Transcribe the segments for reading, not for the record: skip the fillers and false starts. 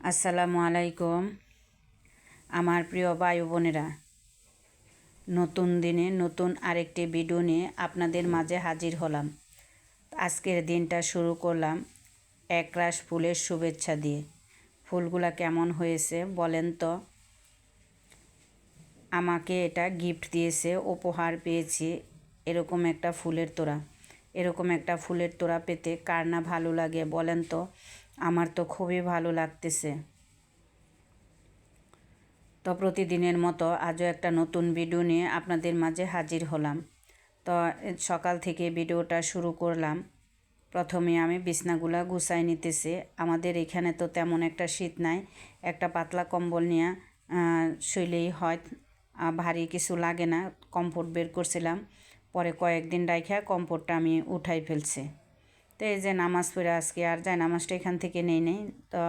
আসসালামু আলাইকুম আমার প্রিয় ভাই বোনেরা, নতুন দিনে নতুন আরেকটি ভিডিও নিয়ে আপনাদের মাঝে হাজির হলাম। আজকের দিনটা শুরু করলাম একরাশ ফুলের শুভেচ্ছা দিয়ে। ফুলগুলা কেমন হয়েছে বলেন তো? আমাকে এটা গিফট দিয়েছে, উপহার পেয়েছি এরকম একটা ফুলের তোড়া। এরকম একটা ফুলের তোড়া পেতে কার না ভালো লাগে বলেন তো? আমার তো খুবই ভালো লাগতেছে। তো প্রতিদিনের মতো আজও একটা নতুন ভিডিও নিয়ে আপনাদের মাঝে হাজির হলাম। তো সকাল থেকে ভিডিওটা শুরু করলাম। প্রথমে আমি বিছনাগুলা গুছাই নিতেছি। আমাদের এখানে তো তেমন একটা শীত নাই, একটা পাতলা কম্বল নিয়ে শুইলেই হয়, ভারী কিছু লাগে না। কমফোর্ট বের করছিলাম, পরে কয়েকদিন রাইখা কমফোর্টটা আমি উঠাই ফেলছি। তো এই যে নামাজ পড়ে আজকে আর যাই নামাজটা এখান থেকে নেই। তো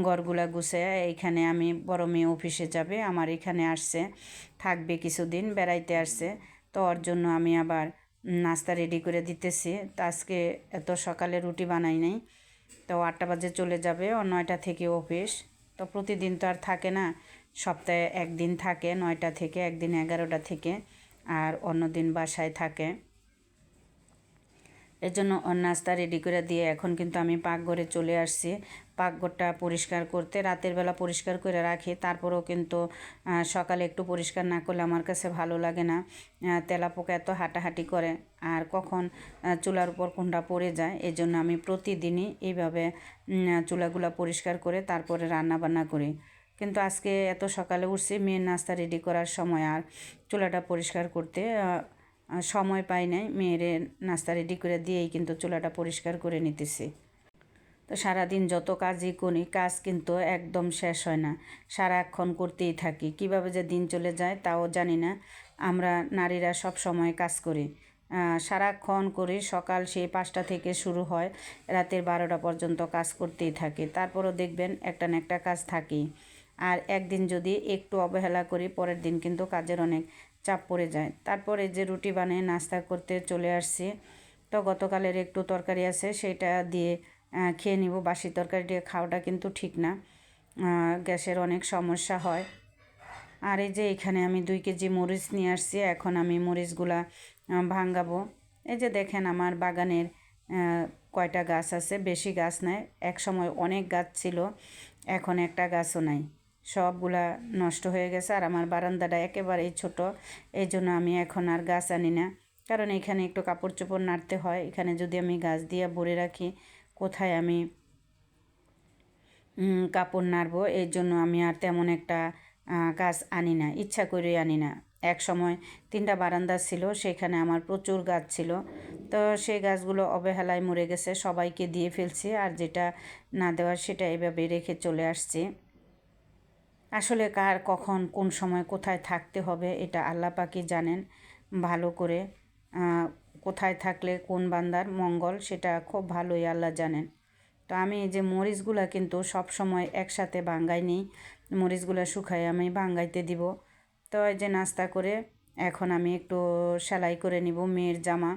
ঘরগুলা গুছে এইখানে আমি বড় মেয়ে অফিসে যাবে, আমার এখানে আসছে, থাকবে কিছুদিন, বেড়াইতে আসছে। তো ওর জন্য আমি আবার নাস্তা রেডি করে দিতেছি। তো আজকে এত সকালে রুটি বানাই নাই। তো 8টা বাজে চলে যাবে, ও 9টা থেকে অফিস। তো প্রতিদিন তো আর থাকে না, সপ্তাহে একদিন থাকে 9টা থেকে, একদিন 11টা থেকে, আর অন্য দিন বাসায় থাকে। এর জন্য ওর নাস্তা রেডি করে দিয়ে এখন কিন্তু আমি পাকঘরে চলে আসছি। পাকঘরটা পরিষ্কার করতে রাতের বেলা পরিষ্কার করে রাখি, তারপরেও কিন্তু সকালে একটু পরিষ্কার না করলে আমার কাছে ভালো লাগে না। তেলাপোকা এত হাঁটাহাঁটি করে, আর কখন চুলার উপর কোনটা পড়ে যায়, এই জন্য আমি প্রতিদিনই এইভাবে চুলাগুলো পরিষ্কার করে তারপরে রান্না বান্না করি। কিন্তু আজকে এত সকালে উঠছি, মেয়ের নাস্তা রেডি করার সময় আর চুলাটা পরিষ্কার করতে সময় পাই নাই। মেয়ের নাস্তা রেডি করে দিয়েই কিন্তু চুলাটা পরিষ্কার করে নিতেছি। তো সারাদিন যত কাজই করি, কাজ কিন্তু একদম শেষ হয় না, সারাক্ষণ করতেই থাকি। কিভাবে যে দিন চলে যায় তাও জানি না। আমরা নারীরা সব সময় কাজ করি, সারাক্ষণ করি। সকাল সেই 5টা থেকে শুরু হয়, রাতের 12টা পর্যন্ত কাজ করতেই থাকি। তারপরও দেখবেন একটা না একটা কাজ থাকেই। আর একদিন যদি একটু অবহেলা করি, পরের দিন কিন্তু কাজের অনেক চাপ পড়ে যায়। তারপরে যে রুটি বানিয়ে নাস্তা করতে চলে আসছি। তো গতকালের একটু তরকারি আছে, সেটা দিয়ে খেয়ে নিব। বাসি তরকারি দিয়ে খাওয়াটা কিন্তু ঠিক না, গ্যাসের অনেক সমস্যা হয়। আর এই যে এখানে আমি 2 কেজি মরিচ নিয়ে আসছি, এখন আমি মরিচগুলা ভাঙাবো। এই যে দেখেন আমার বাগানের কয়টা গাছ আছে, বেশি গাছ নাই। এক সময় অনেক গাছ ছিল, এখন একটা গাছও নাই, সবগুলা নষ্ট হয়ে গেছে। আর আমার বারান্দাটা একেবারেই ছোট, এই জন্য আমি এখন আর গাছ আনি না। কারণ এখানে একটু কাপড় চোপড় নাড়তে হয়, এখানে যদি আমি গাছ দিয়ে ভরে রাখি, কোথায় আমি কাপড় নাড়বো? এই জন্য আমি আর তেমন একটা গাছ আনি না, ইচ্ছা করে আনি না। এক সময় 3টা বারান্দা ছিল, সেখানে আমার প্রচুর গাছ ছিল। তো সেই গাছগুলো অবহেলায় মরে গেছে, সবাইকে দিয়ে ফেলছি, আর যেটা না দেওয়ার সেটা এভাবে রেখে চলে আসছি। আসলে কার কখন কোন সময় কোথায় থাকতে হবে এটা আল্লাহ পাকই জানেন ভালো করে। কোথায় থাকলে কোন বান্দার মঙ্গল সেটা খুব ভালোই আল্লাহ জানেন। তো আমি এই যে মরিচগুলা কিন্তু সব সময় একসাথে ভাঙ্গাই নিই, মরিচগুলা শুকাই আমি ভাঙ্গাইতে দিব। তো এই যে নাস্তা করে এখন আমি একটু সেলাই করে নিব মেয়ের জামা।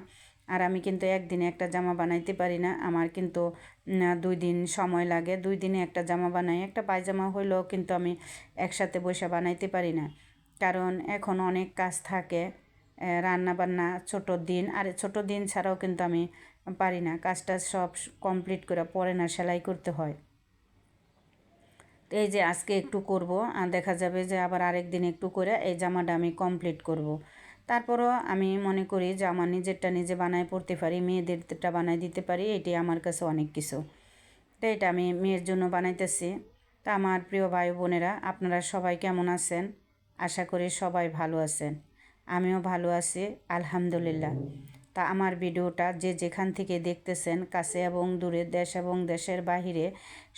আর আমি কিন্তু একদিনে একটা জামা বানাইতে পারি না, আমার কিন্তু 2 দিন সময় লাগে। 2 দিনে একটা জামা বানাই, একটা পায়জামা হইলেও কিন্তু আমি একসাথে বসে বানাইতে পারি না, কারণ এখন অনেক কাজ থাকে, রান্না বান্না, ছোট দিন। আর ছোট দিন ছাড়াও কিন্তু আমি পারি না, কাজটা সব কমপ্লিট করে পরে না সেলাই করতে হয়। তো এই যে আজকে একটু করব, আর দেখা যাবে যে আবার আরেক দিন একটু করে এই জামাটা আমি কমপ্লিট করব। তারপরও আমি মনে করি যে আমার নিজেরটা নিজে বানায় পড়তে পারি, মেয়েদেরটা বানায় দিতে পারি, এটাই আমার কাছে অনেক কিছু। তো এটা আমি মেয়ের জন্য বানাইতেছি। তা আমার প্রিয় ভাই বোনেরা, আপনারা সবাই কেমন আছেন? আশা করি সবাই ভালো আছেন, আমিও ভালো আছি আলহামদুলিল্লাহ। তা আমার ভিডিওটা যে যেখান থেকে দেখতেছেন, কাছে এবং দূরে, দেশ এবং দেশের বাহিরে,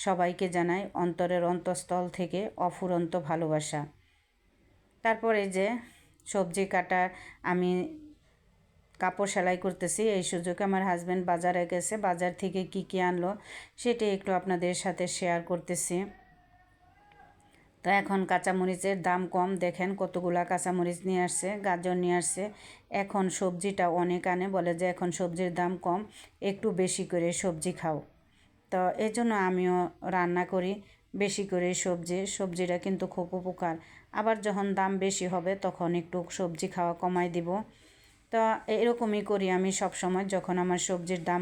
সবাইকে জানাই অন্তরের অন্তঃস্থল থেকে অফুরন্ত ভালোবাসা। তারপরে যে সবজি কাটার আমি কাপড় সেলাই করতেছি, এই সুযোগে আমার হাজব্যান্ড বাজারে গেছে, বাজার থেকে কি কি আনলো সেটাই একটু আপনাদের সাথে শেয়ার করতেছি। তো এখন কাঁচামরিচের দাম কম, দেখেন কতগুলা কাঁচামরিচ নিয়ে আসছে, গাজর নিয়ে আসছে। এখন সবজিটা অনেক আনে, বলে যে এখন সবজির দাম কম, একটু বেশি করে সবজি খাও। তো এই জন্য আমিও রান্না করি, বেশি করে সবজিটা কিন্তু খুব উপকার। আবার যখন দাম বেশি হবে তখন একটু সবজি খাওয়া কমাই দিব। তো এরকমই করি আমি সব সময়, যখন আমার সবজির দাম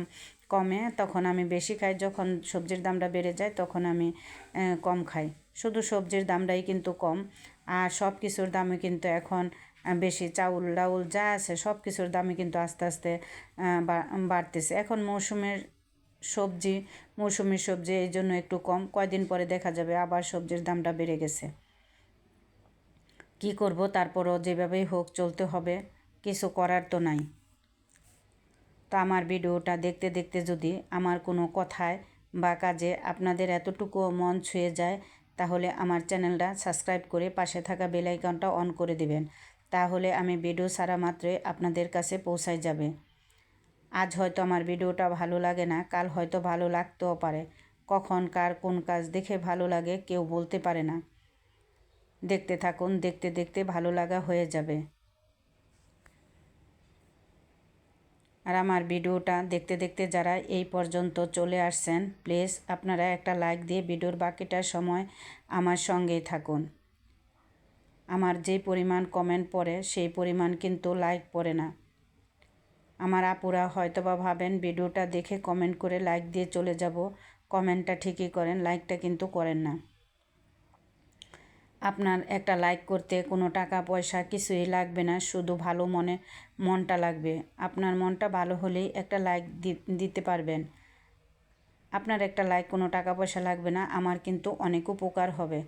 কমে তখন আমি বেশি খাই, যখন সবজির দামটা বেড়ে যায় তখন আমি কম খাই। শুধু সবজির দামটাই কিন্তু কম, আর সব কিছুর দামই কিন্তু এখন বেশি। চাউল ডাউল যা আছে সব কিছুর দামই কিন্তু আস্তে আস্তে বাড়তেছে। এখন মৌসুমি সবজি এই জন্য একটু কম, কয়দিন পরে দেখা যাবে আবার সবজির দামটা বেড়ে গেছে। কি করব, তারপরও যেভাবেই হোক চলতে হবে, কিছু করার তো নাই। তো আমার ভিডিওটা দেখতে দেখতে যদি আমার কোনো কথায় বা কাজে আপনাদের এতটুকু মন ছুঁয়ে যায়, তাহলে আমার চ্যানেলটা সাবস্ক্রাইব করে পাশে থাকা বেল আইকনটা অন করে দিবেন। তাহলে আমি ভিডিও ছাড়া মাত্রই আপনাদের কাছে পৌঁছায় যাবে। আজ হয়তো আমার ভিডিওটা ভালো লাগে না, কাল হয়তো ভালো লাগতেও পারে। কখন কার কোন কাজ দেখে ভালো লাগে কেউ বলতে পারে না। দেখতে থাকুন, দেখতে দেখতে ভালো লাগা হয়ে যাবে। আর আমার ভিডিওটা দেখতে দেখতে যারা এই পর্যন্ত চলে আসছেন, প্লিজ আপনারা একটা লাইক দিয়ে ভিডিওর বাকিটা সময় আমার সঙ্গেই থাকুন। আমার যে পরিমাণ কমেন্ট পড়ে সেই পরিমাণ কিন্তু লাইক পড়ে না। আমার আপুরা হয়তোবা ভাবেন ভিডিওটা দেখে কমেন্ট করে লাইক দিয়ে চলে যাব, কমেন্টটা ঠিকই করেন, লাইকটা কিন্তু করেন না। আপনার একটা লাইক করতে কোনো টাকা পয়সা কিছুই লাগবে না, শুধু ভালো মনটা লাগবে। আপনার মনটা ভালো হলেই একটা লাইক দিতে পারবেন। আপনার একটা লাইক কোনো টাকা পয়সা লাগবে না, আমার কিন্তু অনেক উপকার হবে।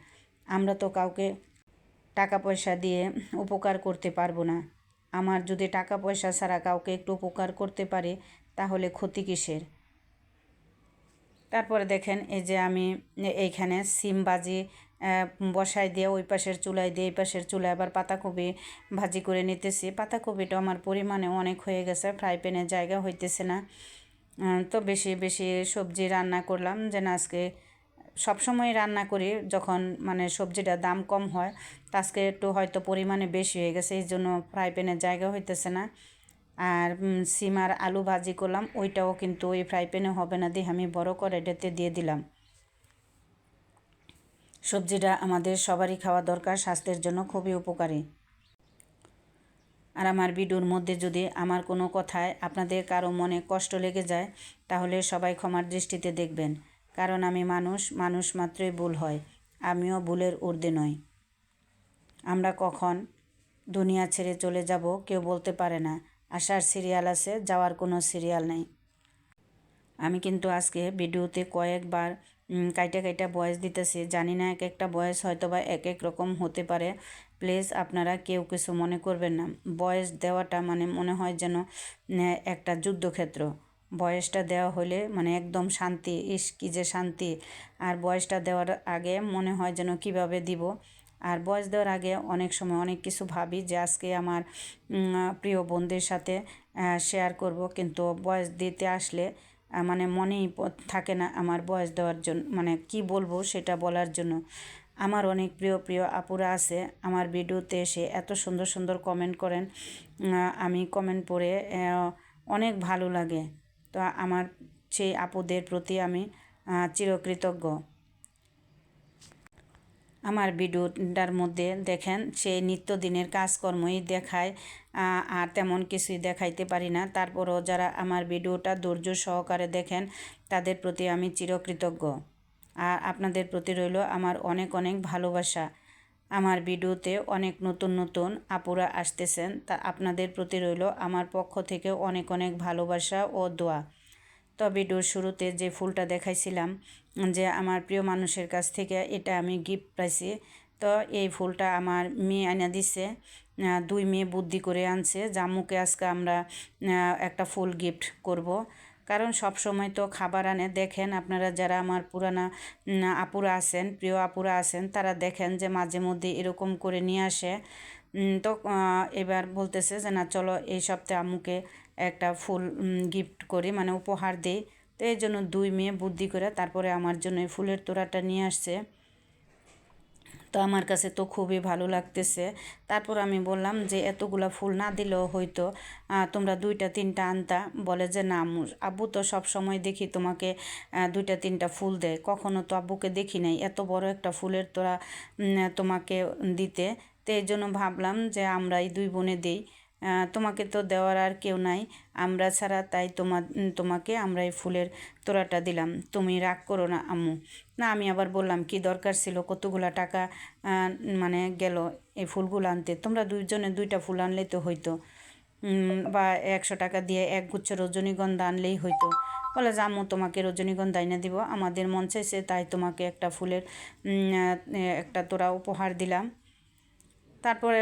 আমরা তো কাউকে টাকা পয়সা দিয়ে উপকার করতে পারবো না। আমার যদি টাকা পয়সা ছাড়া কাউকে একটু উপকার করতে পারি, তাহলে ক্ষতি কিসের? তারপরে দেখেন এই যে আমি এইখানে সিম ভাজি বসাই দিয়ে ওই পাশের চুলায় দিয়ে এই পাশের চুলায় আবার পাতাকপি ভাজি করে নিতেছি। পাতাকপিটা আমার পরিমাণে অনেক হয়ে গেছে, ফ্রাই প্যানে জায়গা হইতেছে না। তো বেশি বেশি সবজি রান্না করলাম, যেন আজকে সবসময় রান্না করি যখন মানে সবজিটার দাম কম হয়, তো আজকে একটু হয়তো পরিমাণে বেশি হয়ে গেছে, এই জন্য ফ্রাই প্যানের জায়গা হইতেছে না। আর সিম আর আলু ভাজি করলাম, ওইটাও কিন্তু ওই ফ্রাই প্যানে হবে না, দিয়ে আমি বড় কড়াইটাতে দিয়ে দিলাম। সবজিটা আমাদের সবারই খাওয়া দরকার, স্বাস্থ্যের জন্য খুবই উপকারী। আর আমার ভিডিওর মধ্যে যদি আমার কোনো কথায় আপনাদের কারো মনে কষ্ট লেগে যায়, তাহলে সবাই ক্ষমার দৃষ্টিতে দেখবেন। কারণ আমি মানুষ মাত্রই ভুল হয়, আমিও ভুলের ঊর্ধ্বে নই। আমরা কখন দুনিয়া ছেড়ে চলে যাব কেউ বলতে পারে না। আসার সিরিয়াল আছে, যাওয়ার কোনো সিরিয়াল নেই। আমি কিন্তু আজকে ভিডিওতে কয়েকবার কাইটা কাইটা ভয়েস দিতেছি, জানি না এক একটা ভয়েস হয়তো বা এক এক রকম হতে পারে। প্লিজ আপনারা কেউ কিছু মনে করবেন না। ভয়েস দেওয়াটা মানে মনে হয় যেন একটা যুদ্ধক্ষেত্র। ভয়েসটা দেওয়া হলে মানে একদম শান্তি, ইস কি যে শান্তি। আর ভয়েসটা দেওয়ার আগে মনে হয় যেন কিভাবে দিব। আর ভয়েস দেওয়ার আগে অনেক সময় অনেক কিছু ভাবি যে আজকে আমার প্রিয় বন্ধুদের সাথে শেয়ার করব, কিন্তু ভয়েস দিতে আসলে মানে মনেই থাকে না আমার ভয়েস দেওয়ার জন্য, মানে কি বলবো সেটা বলার জন্য। আমার অনেক প্রিয় প্রিয় আপুরা আছে আমার ভিডিওতে এসে এত সুন্দর সুন্দর কমেন্ট করেন, আমি কমেন্ট পড়ে অনেক ভালো লাগে। তো আমার সেই আপুদের প্রতি আমি চিরকৃতজ্ঞ। আমার ভিডিওটার মধ্যে দেখেন সেই নিত্যদিনের কাজকর্মই দেখায়, আর তেমন কিছুই দেখাইতে পারি না। তারপরও যারা আমার ভিডিওটা ধৈর্য সহকারে দেখেন, তাদের প্রতি আমি চিরকৃতজ্ঞ। আর আপনাদের প্রতি রইল আমার অনেক অনেক ভালোবাসা। আমার ভিডিওতে অনেক নতুন নতুন আপুরা আসতেছেন, তা আপনাদের প্রতি রইল আমার পক্ষ থেকে অনেক অনেক ভালোবাসা ও দোয়া। তো ভিডিওর শুরুতে যে ফুলটা দেখাইছিলাম যে আমার প্রিয় মানুষের কাছ থেকে, এটা আমি গিফট পাইছি। তো এই ফুলটা আমার মেয়ে আনা দিছে, দুই মেয়ে বুদ্ধি করে আনছে জাম্মুকে আজকে আমরা একটা ফুল গিফট করব। কারণ সব সময় তো খাবার আনে, দেখেন আপনারা যারা আমার পুরানা আপুরা আছেন, প্রিয় আপুরা আছেন, তারা দেখেন যে মাঝে মধ্যে এরকম করে নিয়ে আসে। তো এবার বলতেছে যে না চলো এই সপ্তাহে আম্মুকে একটা ফুল গিফট করি, মানে উপহার দেই। তো এই জন্য দুই মেয়ে বুদ্ধি করে তারপরে আমার জন্য এই ফুলের তোড়াটা নিয়ে আসছে। তো আমার কাছে তো খুবই ভালো লাগতেছে। তারপর আমি বললাম যে এতগুলা ফুল না দিলেও হয়তো, তোমরা 2টা 3টা আনতা। বলে যে না আম্মু, আব্বু তো সব সময় দেখি তোমাকে 2টা 3টা ফুল দেয়, কখনো তো আব্বুকে দেখি নাই এত বড় একটা ফুলের তোরা তোমাকে দিতে। তো এই জন্য ভাবলাম যে আমরা এই 2 বোনে দিই, তোমাকে তো দেওয়ার আর কেউ নাই আমরা ছাড়া, তাই তোমাকে আমরা এই ফুলের তোড়াটা দিলাম, তুমি রাগ করো না আম্মু। না, আমি আবার বললাম কি দরকার ছিল, কতগুলা টাকা মানে গেল এই ফুলগুলো আনতে, তোমরা 2 জনে 2টা ফুল আনলেই তো হইতো, বা 100 টাকা দিয়ে এক গুচ্ছ রজনীগন্ধা আনলেই হইতো। বলে যে আম্মু তোমাকে রজনীগন্ধা এনে দিব, আমাদের মন চাইছে তাই তোমাকে একটা ফুলের একটা তোড়া উপহার দিলাম। তারপরে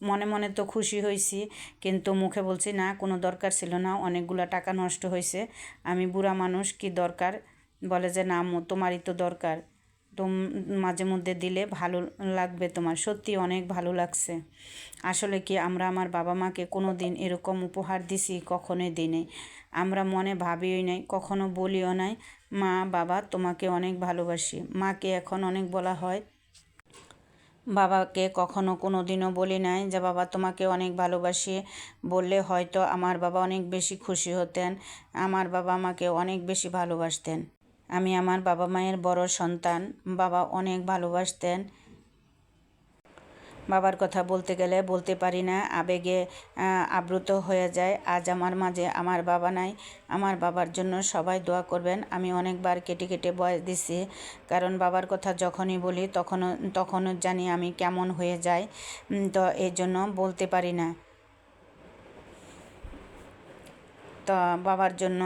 মনে মনে তো খুশি হয়েছি, কিন্তু মুখে বলছি না কোনো দরকার ছিল না, অনেকগুলা টাকা নষ্ট হয়েছে, আমি বুড়া মানুষ, কি দরকার। বলে যে না আম্মু তোমারই তো দরকার, মাঝে মধ্যে দিলে ভালো লাগবে তোমার। সত্যি অনেক ভালো লাগছে। আসলে কি আমরা আমার বাবা মাকে কোনো দিন এরকম উপহার দিছি? কখনোই দিই নাই। আমরা মনে ভাবিও নাই, কখনো বলিও নাই মা বাবা তোমাকে অনেক ভালোবাসি। মাকে এখন অনেক বলা হয়, বাবাকে কখনো কোনো দিনও বলি নাই যে বাবা তোমাকে অনেক ভালোবাসি। বললে হয়তো আমার বাবা অনেক বেশি খুশি হতেন, আমার বাবা আমাকে অনেক বেশি ভালোবাসতেন। আমি আমার বাবা মায়ের বড় সন্তান, বাবা অনেক ভালোবাসতেন। বাবার কথা বলতে গেলে বলতে পারি না, আবেগে আপ্লুত হয়ে যায়। আজ আমার মাঝে আমার বাবা নাই, আমার বাবার জন্য সবাই দোয়া করবেন। আমি অনেকবার কেটে কেটে বয়স দিছি, কারণ বাবার কথা যখনই বলি তখনও জানি আমি কেমন হয়ে যাই, তো এই জন্য বলতে পারি না। তো বাবার জন্য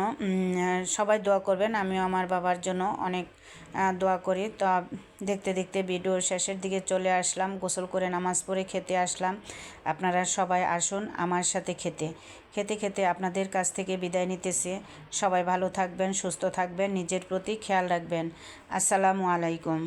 সবাই দোয়া করবেন, আমিও আমার বাবার জন্য অনেক দোয়া করি। তো দেখতে দেখতে ভিডিওর শেষের দিকে চলে আসলাম, গোসল করে নামাজ পড়ে খেতে আসলাম। আপনারা সবাই আসুন আমার সাথে খেতে খেতে খেতে আপনাদের কাছ থেকে বিদায় নিতেছি। সবাই ভালো থাকবেন, সুস্থ থাকবেন, নিজের প্রতি খেয়াল রাখবেন। আসসালামু আলাইকুম।